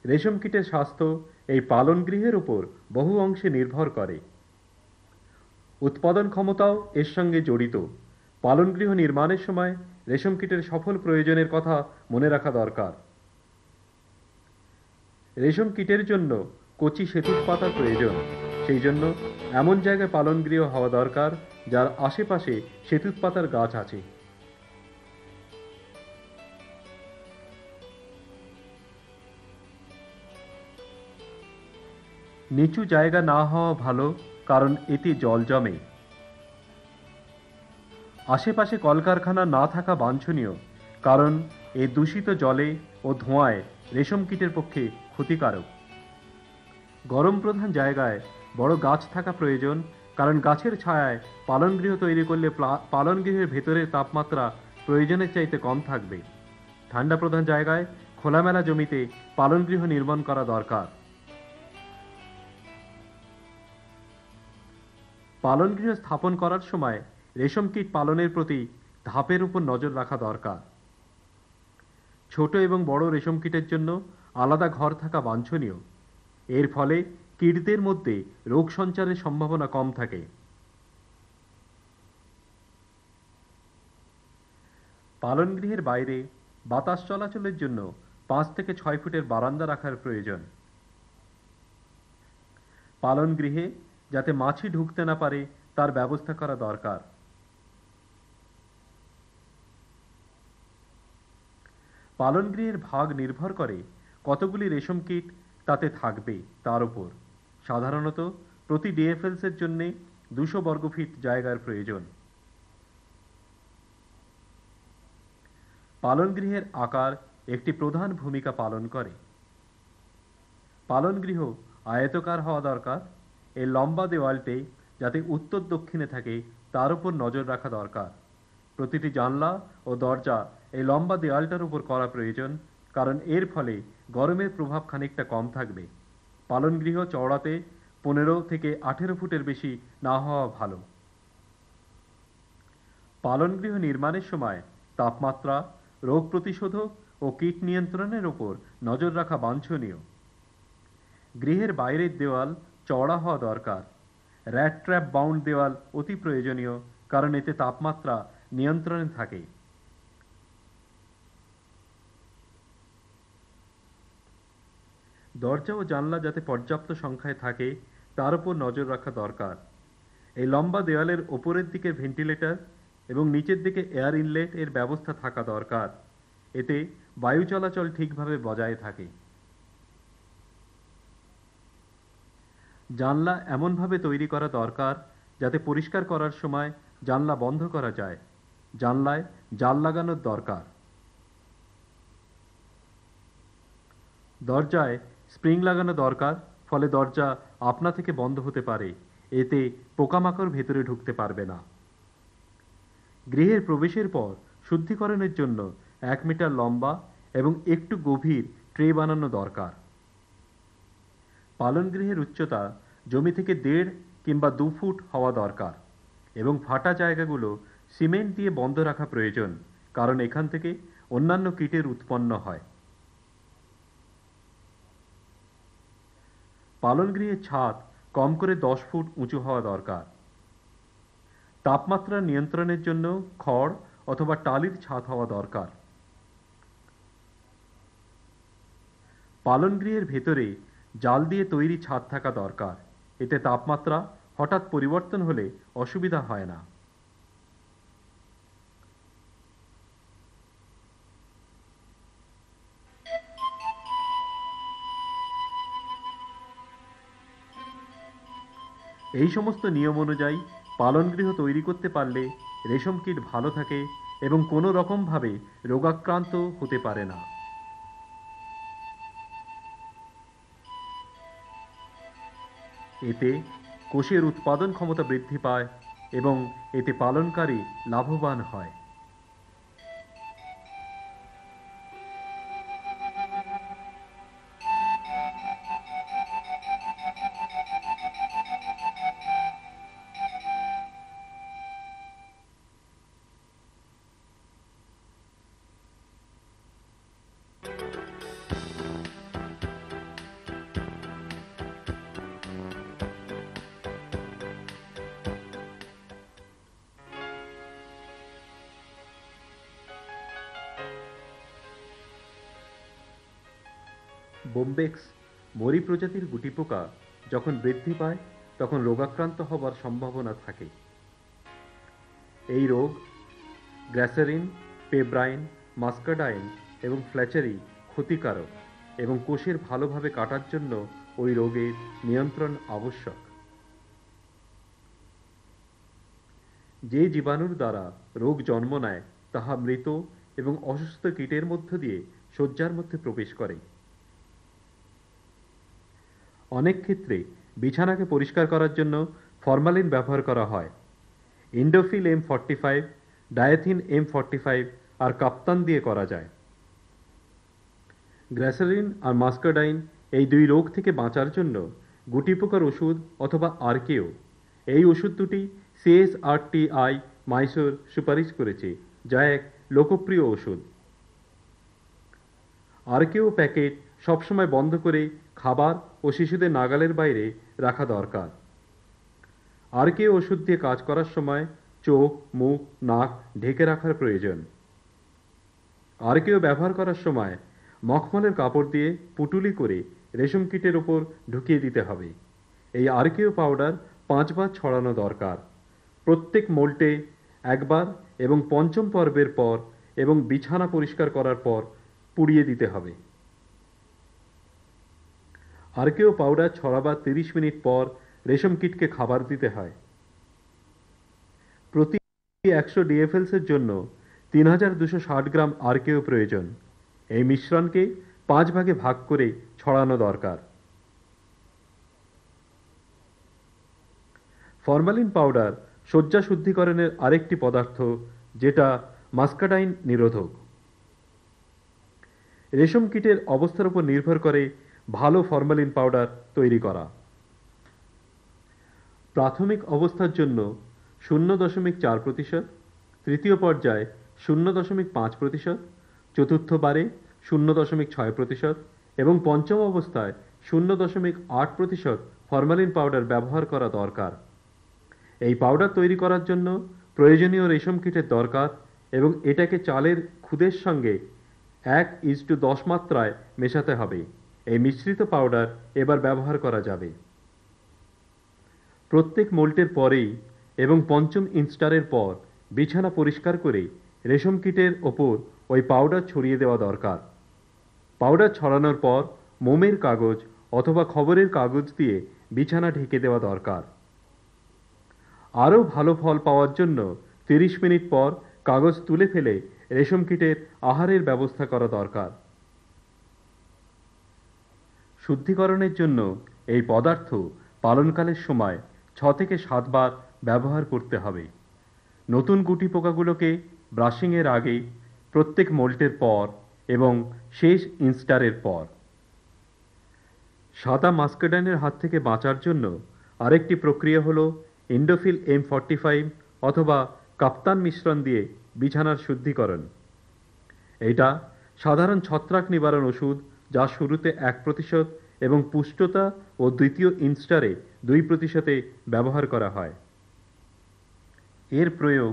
রেশম কীটের স্বাস্থ্য এই পালন গৃহের উপর বহু অংশে নির্ভর করে। উৎপাদন ক্ষমতাও এর সঙ্গে জড়িত। পালন গৃহ নির্মাণের সময় রেশম কীটের সফল প্রয়োজনের কথা মনে রাখা দরকার। রেশম কীটের জন্য কচি সেতুর পাতার প্রয়োজন। সেই জন্য এমন জায়গায় পালন গৃহ হওয়া দরকার যার আশেপাশে সেতুত পাতার গাছ আছে। নিচু জায়গা না হওয়া ভালো, কারণ এতে জল জমে। আশেপাশে কলকারখানা না থাকা বাঞ্ছনীয়, কারণ এই দূষিত জলে ও ধোঁয়ায় রেশম কীটের পক্ষে ক্ষতিকারক। গরম প্রধান জায়গায় বড় গাছ থাকা প্রয়োজন, কারণ গাছের ছায়ায় পালন গৃহ তৈরি করলে পালন গৃহের ভেতরের তাপমাত্রা প্রয়োজনের চাইতে কম থাকবে। ঠান্ডা প্রধান জায়গায় খোলামেলা জমিতে পালন গৃহ নির্মাণ করা দরকার। পালন গৃহ স্থাপন করার সময় রেশম কীট পালনের প্রতি ধাপের উপর নজর রাখা দরকার। ছোট এবং বড় রেশম কীটের জন্য আলাদা ঘর থাকা বাঞ্ছনীয়। এর ফলে কীটদের মধ্যে রোগ সঞ্চারের সম্ভাবনা কম থাকে। পালন গৃহের বাইরে বাতাস চলাচলের জন্য 5 থেকে 6 ফুটের বারান্দা রাখার প্রয়োজন। পালন গৃহে যাতে মাছি ঢুকতে না পারে তার ব্যবস্থা করা দরকার। পালন গৃহের ভাগ নির্ভর করে কতগুলি রেশম কীট তাতে থাকবে তার উপর। সাধারণত প্রতি ডিএফএলস এর জন্য 200 বর্গফিট জায়গার প্রয়োজন। পালন গৃহের আকার একটি প্রধান ভূমিকা পালন করে। পালন গৃহ আয়তাকার হওয়া দরকার। এর লম্বা দেওয়ালটি যাতে উত্তর দক্ষিণে থাকে তার উপর নজর রাখা দরকার। প্রতিটি জানলা ও দরজা এই লম্বা দেওয়ালটার উপর করা প্রয়োজন, কারণ এর ফলে গরমের প্রভাব খানিকটা কম থাকবে। পালন গৃহ চওড়াতে 15 থেকে 18 ফুটের বেশি না হওয়া ভালো। পালন গৃহ নির্মাণের সময় তাপমাত্রা, রোগ প্রতিশোধক ও কীট নিয়ন্ত্রণের উপর নজর রাখা বাঞ্ছনীয়। গৃহের বাইরের দেওয়াল চওড়া হওয়া দরকার। র্যাট ট্র্যাপ বাউন্ড দেওয়াল অতি প্রয়োজনীয়, কারণ এতে তাপমাত্রা নিয়ন্ত্রণে থাকে। দরজা ও জানলা যাতে পর্যাপ্ত সংখ্যায় থাকে তার উপর নজর রাখা দরকার। এই লম্বা দেওয়ালের ওপরের দিকে ভেন্টিলেটর এবং নিচের দিকে এয়ার ইনলেট এর ব্যবস্থা থাকা দরকার। এতে বায়ু চলাচল ঠিকভাবে বজায় থাকে। জানলা এমনভাবে তৈরি করা দরকার যাতে পরিষ্কার করার সময় জানলা বন্ধ করা যায়। জানলায় জাল লাগানোর দরকার। দরজায় স্প্রিং লাগানো দরকার, ফলে দরজা আপনা থেকে বন্ধ হতে পারে। এতে পোকামাকড় ভেতরে ঢুকতে পারবে না। গৃহের প্রবেশের পর শুদ্ধিকরণের জন্য 1 মিটার লম্বা এবং একটু গভীর ট্রে বানানো দরকার। পালন গৃহের উচ্চতা জমি থেকে 1.5 কিংবা 2 ফুট হওয়া দরকার এবং ফাটা জায়গাগুলো সিমেন্ট দিয়ে বন্ধ রাখা প্রয়োজন, কারণ এখান থেকে অন্যান্য কীটের উৎপন্ন হয়। পালন গৃহের ছাদ কম করে 10 ফুট উঁচু হওয়া দরকার। তাপমাত্রা নিয়ন্ত্রণের জন্য খড় অথবা টালির ছাদ হওয়া দরকার। পালন গৃহের ভেতরে জাল দিয়ে তৈরি ছাদ থাকা দরকার। এতে তাপমাত্রা হঠাৎ পরিবর্তন হলে অসুবিধা হয় না। এই সমস্ত নিয়ম অনুযায়ী পালন গৃহ তৈরি করতে পারলে রেশম কীট ভালো থাকে এবং কোনো রকমভাবে রোগাক্রান্ত হতে পারে না। এতে কোষের উৎপাদন ক্ষমতা বৃদ্ধি পায় এবং এতে পালনকারী লাভবান হয়। বোম্বেক্স মরি প্রজাতির গুটিপোকা যখন বৃদ্ধি পায় তখন রোগাক্রান্ত হবার সম্ভাবনা থাকে। এই রোগ গ্র্যাসারিন, পেব্রাইন, মাস্কারডাইন এবং ফ্ল্যাচেরি ক্ষতিকারক এবং কোষের ভালোভাবে কাটার জন্য ওই রোগের নিয়ন্ত্রণ আবশ্যক। যে জীবাণুর দ্বারা রোগ জন্ম নেয় তাহা মৃত এবং অসুস্থ কীটের মধ্য দিয়ে শয্যার মধ্যে প্রবেশ করে। অনেক ক্ষেত্রে বিছানাকে পরিষ্কার করার জন্য ফরমালিন ব্যবহার করা হয়। ইন্ডোফিল M45, ডায়াথিন M45 আর কাপ্তান দিয়ে করা যায়। গ্র্যাসারিন আর মাস্কারডাইন এই 2 রোগ থেকে বাঁচার জন্য গুটিপোকার ওষুধ অথবা আরকেও, এই ওষুধ দুটি CSRTI মাইসোর সুপারিশ করেছে, যা এক লোকপ্রিয় ওষুধ। আরকেও প্যাকেট সবসময় বন্ধ করে খাবার ও শিশুদের নাগালের বাইরে রাখা দরকার। আরকেও ওষুধ দিয়ে কাজ করার সময় চোখ, মুখ, নাক ঢেকে রাখার প্রয়োজন। আরকেও ব্যবহার করার সময় মখমলের কাপড় দিয়ে পুটুলি করে রেশম কীটের ওপর ঢুকিয়ে দিতে হবে। এই আরকেও পাউডার 5 বার ছড়ানো দরকার। প্রত্যেক মোল্টে একবার এবং পঞ্চম পর্বের পর এবং বিছানা পরিষ্কার করার পর পুড়িয়ে দিতে হবে। আরকেও পাউডার ছড়াবার 30 মিনিট পর রেশম কীটকে খাবার দিতে হয়। প্রতি 100 ডিএফএলসের জন্য 3260 গ্রাম আরকেও প্রয়োজন। এই মিশ্রণকে 5 ভাগে ভাগ করে ছড়ানো দরকার। ফরমালিন পাউডার শয্যা শুদ্ধিকরণের আরেকটি পদার্থ, যেটা মাস্কাডাইন নিরোধক। রেশম কীটের অবস্থার উপর নির্ভর করে ভালো ফরমালিন পাউডার তৈরি করা। প্রাথমিক অবস্থার জন্য 0.4%, তৃতীয় পর্যায়ে 0.5%, চতুর্থ বারে 0.6% এবং পঞ্চম অবস্থায় 0.8% ফরমালিন পাউডার ব্যবহার করা দরকার। এই পাউডার তৈরি করার জন্য প্রয়োজনীয় রেশম কীটের দরকার এবং এটাকে চালের খুদের সঙ্গে 1:10 মাত্রায় মেশাতে হবে। এই মিশ্রিত পাউডার এবার ব্যবহার করা যাবে। প্রত্যেক মোল্টের পরেই এবং পঞ্চম ইনস্টারের পর বিছানা পরিষ্কার করে রেশম কীটের ওপর ওই পাউডার ছড়িয়ে দেওয়া দরকার। পাউডার ছড়ানোর পর মোমের কাগজ অথবা খবরের কাগজ দিয়ে বিছানা ঢেকে দেওয়া দরকার। আরও ভালো ফল পাওয়ার জন্য 30 মিনিট পর কাগজ তুলে ফেলে রেশম কীটের আহারের ব্যবস্থা করা দরকার। শুদ্ধিকরণের জন্য এই পদার্থ পালনকালের সময় 6 থেকে 7 বার ব্যবহার করতে হবে। নতুন গুটি পোকাগুলোকে ব্রাশিংয়ের আগে, প্রত্যেক মোল্টের পর এবং শেষ ইনস্টারের পর। সাদা মাস্কাডাইনের হাত থেকে বাঁচার জন্য আরেকটি প্রক্রিয়া হলো ইন্ডোফিল M45 অথবা কাপ্তান মিশ্রণ দিয়ে বিছানার শুদ্ধিকরণ। এটা সাধারণ ছত্রাক নিবারণ ওষুধ, যা শুরুতে 1% এবং পুষ্টতা ও দ্বিতীয় ইনস্টারে 2%-এ ব্যবহার করা হয়। এর প্রয়োগ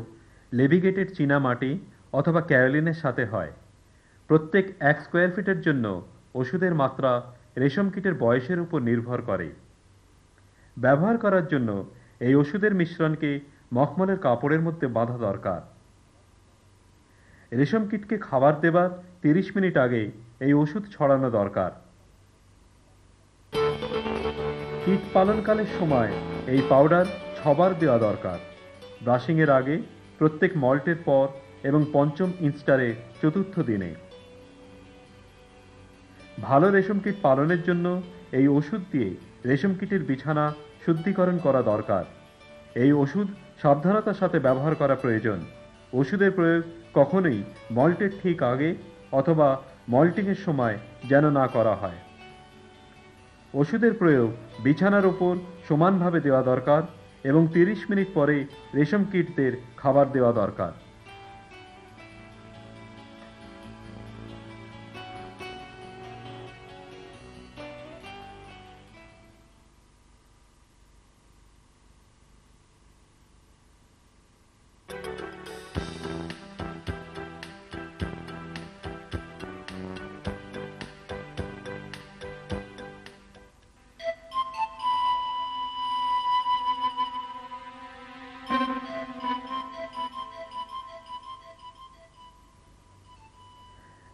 লেভিগেটেড চীনা মাটি অথবা ক্যারোলিনের সাথে হয়। প্রত্যেক 1 স্কোয়ার ফিটের জন্য ওষুধের মাত্রা রেশম কীটের বয়সের উপর নির্ভর করে। ব্যবহার করার জন্য এই ওষুধের মিশ্রণকে মখমলের কাপড়ের মধ্যে বাঁধা দরকার। রেশম কীটকে খাবার দেবার 30 মিনিট আগে এই ওষুধ ছড়ানো দরকার। কীট পালনকালের সময় এই পাউডার 6 বার দেওয়া দরকার। ব্রাশিংয়ের আগে, প্রত্যেক মল্টের পর এবং পঞ্চম ইনস্টারে 4র্থ দিনে। ভালো রেশম কীট পালনের জন্য এই ওষুধ দিয়ে রেশম কীটের বিছানা শুদ্ধিকরণ করা দরকার। এই ওষুধ সাবধানতার সাথে ব্যবহার করা প্রয়োজন। ওষুধের প্রয়োগ কখনোই মল্টের ঠিক আগে অথবা মল্টিংয়ের সময় যেন না করা হয়। ওষুধের প্রয়োগ বিছানার ওপর সমানভাবে দেওয়া দরকার এবং 30 মিনিট পরে রেশম কীটদের খাবার দেওয়া দরকার।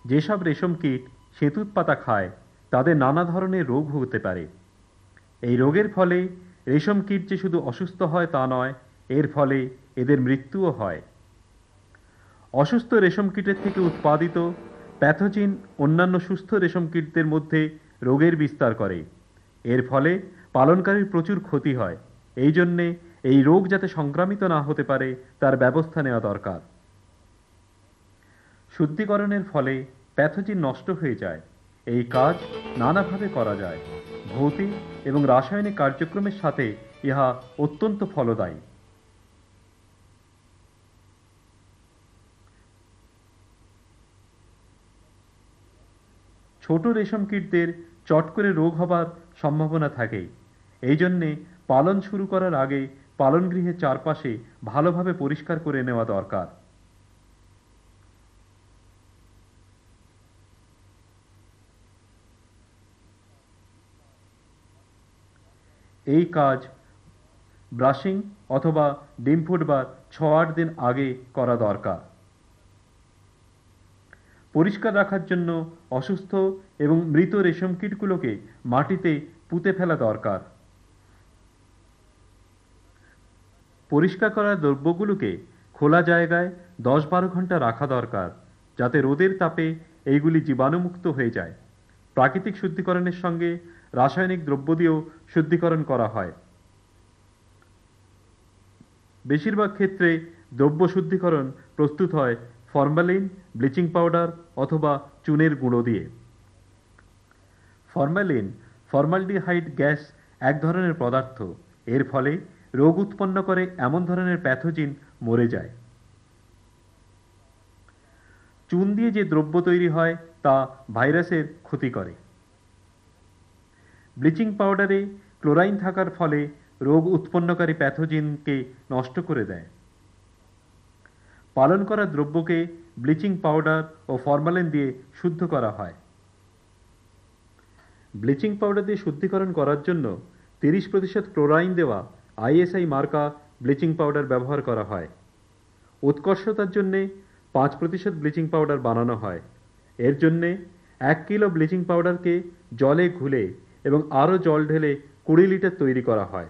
যেসব রেশম কীট সেতুত পাতা খায়, তাদের নানা ধরনের রোগ হতে পারে। এই রোগের ফলে রেশম কীট যে শুধু অসুস্থ হয় তা নয়, এর ফলে এদের মৃত্যুও হয়। অসুস্থ রেশম কীটের থেকে উৎপাদিত প্যাথোজিন অন্যান্য সুস্থ রেশম কীটদের মধ্যে রোগের বিস্তার করে। এর ফলে পালনকারীর প্রচুর ক্ষতি হয়। এই জন্যে এই রোগ যাতে সংক্রামিত না হতে পারে তার ব্যবস্থা নেওয়া দরকার। শুদ্ধিকরণের ফলে প্যাথোজিন নষ্ট হয়ে যায়। এই কাজ নানাভাবে করা যায়। ভৌতিক এবং রাসায়নিক কার্যক্রমের সাথে ইহা অত্যন্ত ফলদায়ী। ছোট রেশম কীটদের চট করে রোগ হবার সম্ভাবনা থাকে। এই জন্যে পালন শুরু করার আগে পালনগৃহের চারপাশে ভালোভাবে পরিষ্কার করে নেওয়া দরকার। এই কাজ ব্রাশিং অথবা ডিম ফুটবার 6-8 দিন আগে করা দরকার। পরিষ্কার রাখার জন্য অসুস্থ এবং মৃত রেশম কীটগুলোকে মাটিতে পুঁতে ফেলা দরকার। পরিষ্কার করা দ্রব্যগুলোকে খোলা জায়গায় 10-12 ঘন্টা রাখা দরকার, যাতে রোদের তাপে এইগুলি জীবাণুমুক্ত হয়ে যায়। প্রাকৃতিক শুদ্ধিকরণের সঙ্গে রাসায়নিক দ্রব্য দিয়েও শুদ্ধিকরণ করা হয়। বেশিরভাগ ক্ষেত্রে দ্রব্য শুদ্ধিকরণ প্রস্তুত হয় ফরমালিন, ব্লিচিং পাউডার অথবা চুনের গুঁড়ো দিয়ে। ফরমালিন ফর্মালডিহাইড গ্যাস এক ধরনের পদার্থ। এর ফলে রোগ উৎপন্ন করে এমন ধরনের প্যাথোজিন মরে যায়। চুন দিয়ে যে দ্রব্য তৈরি হয় তা ভাইরাসের ক্ষতি করে। ব্লিচিং পাউডারে ক্লোরাইন থাকার ফলে রোগ উৎপন্নকারী প্যাথোজিনকে নষ্ট করে দেয়। পালন করা দ্রব্যকে ব্লিচিং পাউডার ও ফরমালিন দিয়ে শুদ্ধ করা হয়। ব্লিচিং পাউডার দিয়ে শুদ্ধিকরণ করার জন্য 30% ক্লোরাইন দেওয়া আইএসআই মার্কা ব্লিচিং পাউডার ব্যবহার করা হয়। উৎকর্ষতার জন্যে 5% ব্লিচিং পাউডার বানানো হয়। এর জন্যে 1 কিলো ব্লিচিং পাউডারকে জলে ঘুলে এবং আরও জল ঢেলে 20 লিটার তৈরি করা হয়।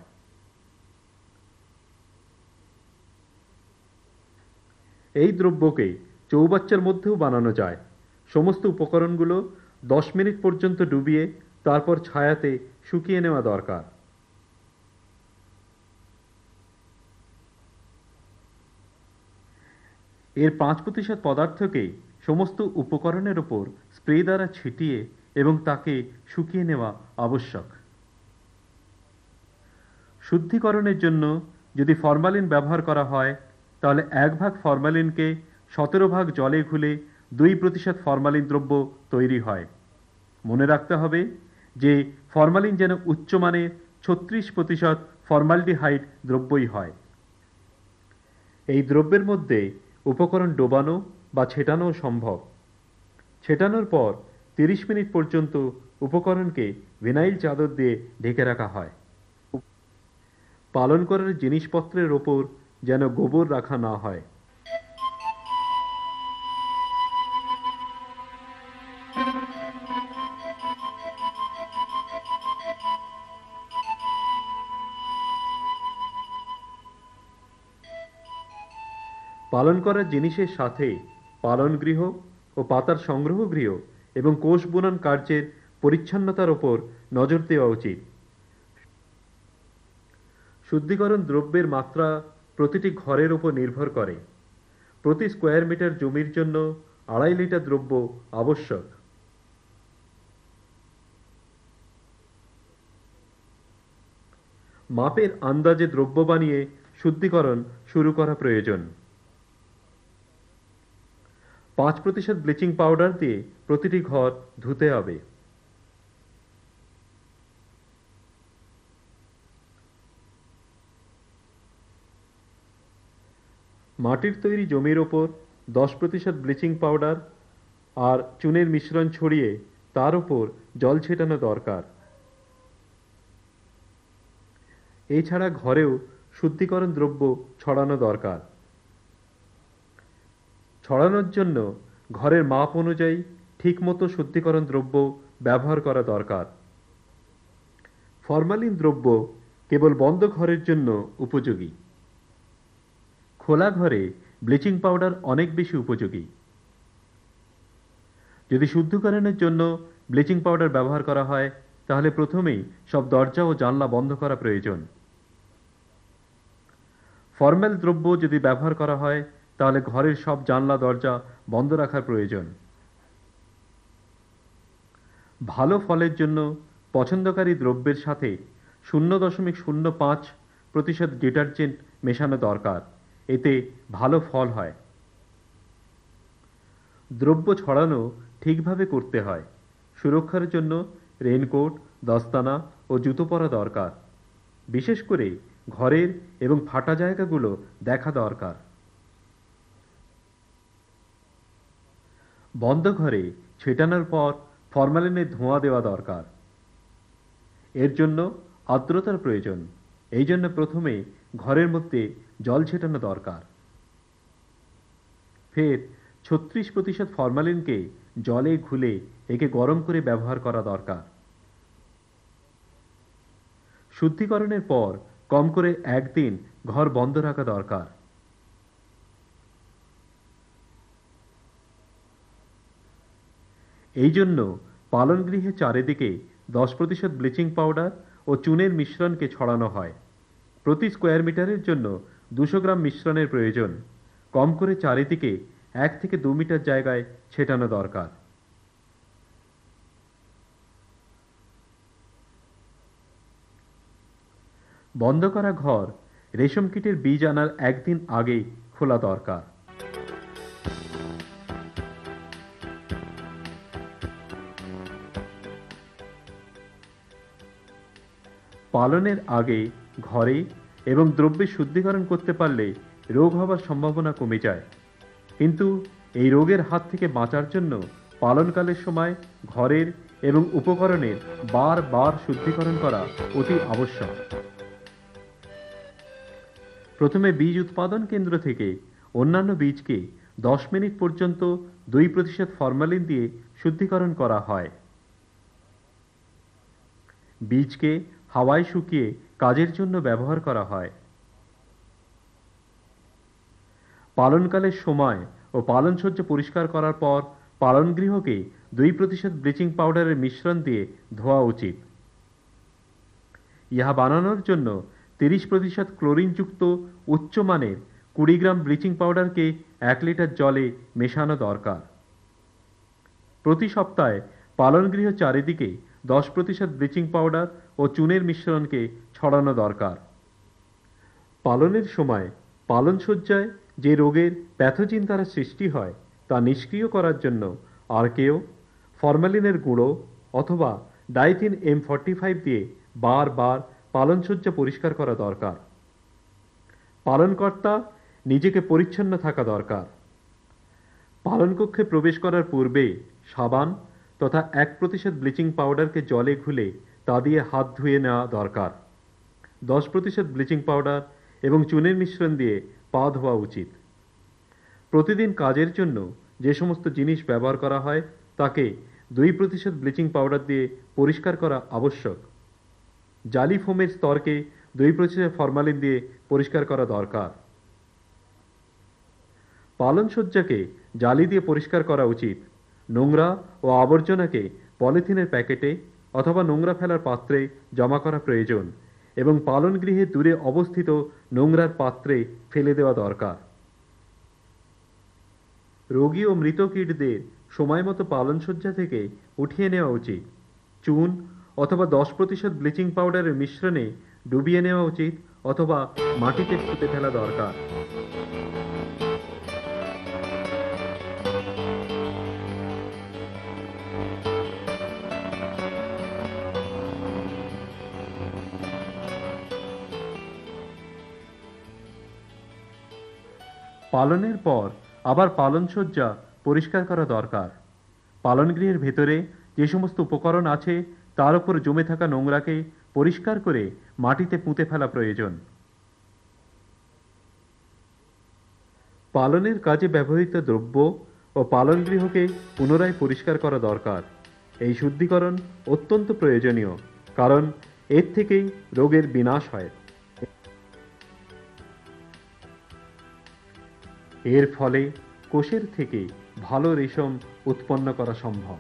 এই দ্রব্যকে চৌবাচ্চার মধ্যেও বানানো যায়। সমস্ত উপকরণগুলো 10 মিনিট পর্যন্ত ডুবিয়ে তারপর ছায়াতে শুকিয়ে নেওয়া দরকার। এর 5% পদার্থকে সমস্ত উপকরণের উপর স্প্রে দ্বারা ছিটিয়ে এবং তাকে শুকিয়ে নেওয়া আবশ্যক। শুদ্ধিকরণের জন্য যদি ফরমালিন ব্যবহার করা হয়, তাহলে 1 ভাগ ফরমালিনকে 17 ভাগ জলে ঘুলে 2% ফরমালিন দ্রব্য তৈরি হয়। মনে রাখতে হবে যে ফরমালিন যেন উচ্চমানের 36% ফর্মালডিহাইড দ্রব্যই হয়। এই দ্রব্যের মধ্যে উপকরণ ডোবানো বা ছেটানো সম্ভব। ছেটানোর পর 30 মিনিট পর্যন্ত উপকরণকে ভিনাইল চাদর দিয়ে ঢেকে রাখা হয়। পালন করার জিনিসপত্রের ওপর যেন গোবর রাখা না হয়। পালন করার জিনিসের সাথে পালনগৃহ ও পাতার সংগ্রহগৃহ এবং কোষ বুনন কার্যের পরিচ্ছন্নতার ওপর নজর দেওয়া উচিত। শুদ্ধিকরণ দ্রব্যের মাত্রা প্রতিটি ঘরের উপর নির্ভর করে। প্রতি স্কোয়ার মিটার জমির জন্য 2.5 লিটার দ্রব্য আবশ্যক। মাপের আন্দাজে দ্রব্য বানিয়ে শুদ্ধিকরণ শুরু করা প্রয়োজন। 5% ব্লিচিং পাউডার দিয়ে প্রতিটি ঘর ধুতে হবে। মাটির তৈরি জমির ওপর 10% ব্লিচিং পাউডার আর চুনের মিশ্রণ ছড়িয়ে তার উপর জল ছেটানো দরকার। এছাড়া ঘরেও শুদ্ধিকরণ দ্রব্য ছড়ানো দরকার। ছড়ানোর জন্য ঘরের মাপ অনুযায়ী ঠিকমতো শুদ্ধিকরণ দ্রব্য ব্যবহার করা দরকার। ফরমালিন দ্রব্য কেবল বন্ধ ঘরের জন্য উপযোগী। খোলা ঘরে ব্লিচিং পাউডার অনেক বেশি উপযোগী। যদি শুদ্ধিকরণের জন্য ব্লিচিং পাউডার ব্যবহার করা হয়, তাহলে প্রথমেই সব দরজা ও জানলা বন্ধ করা প্রয়োজন। ফরমাল দ্রব্য যদি ব্যবহার করা হয়, তাহলে ঘরের সব জানলা দরজা বন্ধ রাখার প্রয়োজন। ভালো ফলের জন্য পছন্দকারী দ্রব্যের সাথে 0.05% ডিটারজেন্ট মেশানো দরকার। এতে ভালো ফল হয়। দ্রব্য ছড়ানো ঠিকভাবে করতে হয়। সুরক্ষার জন্য রেইনকোট, দস্তানা ও জুতো পরা দরকার। বিশেষ করে ঘরের এবং ফাটা জায়গাগুলো দেখা দরকার। বন্ধ ঘরে ছেটানোর পর ফরমালিনের ধোঁয়া দেওয়া দরকার। এর জন্য আর্দ্রতার প্রয়োজন। এই জন্য প্রথমে ঘরের মধ্যে জল ছেটানো দরকার। ফের 36% ফরমালিনকে জলে ঘুলে একে গরম করে ব্যবহার করা দরকার। শুদ্ধিকরণের পর কম করে একদিন ঘর বন্ধ রাখা দরকার। এই জন্য পালনগৃহে চারিদিকে 10% ব্লিচিং পাউডার ও চুনের মিশ্রণকে ছড়ানো হয়। প্রতি স্কোয়ার মিটারের জন্য 200 গ্রাম মিশ্রণের প্রয়োজন। কম করে চারিদিকে 1 থেকে 2 মিটার জায়গায় ছেটানো দরকার। বন্ধ করা ঘর রেশম কীটের বীজ আনার একদিন আগে খোলা দরকার। পালনের আগে ঘরে এবং দ্রব্যে শুদ্ধিকরণ করতে পারলে রোগ হবার সম্ভাবনা কমে যায়। কিন্তু এই রোগের হাত থেকে বাঁচার জন্য পালনকালের সময় ঘরের এবং উপকরণের বারবার শুদ্ধিকরণ করা অতি আবশ্যক। প্রথমে বীজ উৎপাদন কেন্দ্র থেকে অন্যান্য বীজকে 10 মিনিট পর্যন্ত 2% ফরমালিন দিয়ে শুদ্ধিকরণ করা হয়। বীজকে হাওয়ায় শুকিয়ে কাজের জন্য ব্যবহার করা হয়। পালনকালের সময় ও পালনসজ্জা পরিষ্কার করার পর পালনগৃহকে 2% ব্লিচিং পাউডারের মিশ্রণ দিয়ে ধোয়া উচিত। ইহা বানানোর জন্য 30% ক্লোরিনযুক্ত উচ্চমানের 20 গ্রাম ব্লিচিং পাউডারকে 1 লিটার জলে মেশানো দরকার। প্রতি সপ্তাহে পালনগৃহ চারিদিকে 10% ব্লিচিং পাউডার ও চুনের মিশ্রণকে ছড়ানো দরকার। পালনের সময় পালনসজ্জায় যে রোগের প্যাথোজিন দ্বারা সৃষ্টি হয় তা নিষ্ক্রিয় করার জন্য আর্কেও, ফরমালিনের গুঁড়ো অথবা ডাইথিন M45 দিয়ে বারবার পালনসজ্জা পরিষ্কার করা দরকার। পালনকর্তা নিজেকে পরিচ্ছন্ন থাকা দরকার। পালনকক্ষে প্রবেশ করার পূর্বে সাবান তথা 1% ব্লিচিং পাউডারকে জলে ঘুলে তা দিয়ে হাত ধুয়ে নেওয়া দরকার। 10% ব্লিচিং পাউডার এবং চুনের মিশ্রণ দিয়ে পা ধোয়া উচিত। প্রতিদিন কাজের জন্য যে সমস্ত জিনিস ব্যবহার করা হয় তাকে 2% ব্লিচিং পাউডার দিয়ে পরিষ্কার করা আবশ্যক। জালি ফোমের স্তরকে 2% ফরমালিন দিয়ে পরিষ্কার করা দরকার। পালনসজ্জাকে জালি দিয়ে পরিষ্কার করা উচিত। নোংরা ও আবর্জনাকে পলিথিনের প্যাকেটে অথবা নোংরা ফেলার পাত্রে জমা করা প্রয়োজন এবং পালনগৃহে দূরে অবস্থিত নোংরার পাত্রে ফেলে দেওয়া দরকার। রোগী ও মৃত কীটদের সময়মতো পালনসজ্জা থেকে উঠিয়ে নেওয়া উচিত। চুন অথবা 10% ব্লিচিং পাউডারের মিশ্রণে ডুবিয়ে নেওয়া উচিত অথবা মাটিতে পুঁতে ফেলা দরকার। পালনের পর আবার পালনসজ্জা পরিষ্কার করা দরকার। পালনগৃহের ভেতরে যে সমস্ত উপকরণ আছে তার উপর জমে থাকা নোংরাকে পরিষ্কার করে মাটিতে পুঁতে ফেলা প্রয়োজন। পালনের কাজে ব্যবহৃত দ্রব্য ও পালনগৃহকে পুনরায় পরিষ্কার করা দরকার। এই শুদ্ধিকরণ অত্যন্ত প্রয়োজনীয়, কারণ এর থেকেই রোগের বিনাশ হয়। এর ফলে কোষের থেকে ভালো রেশম উৎপন্ন করা সম্ভব।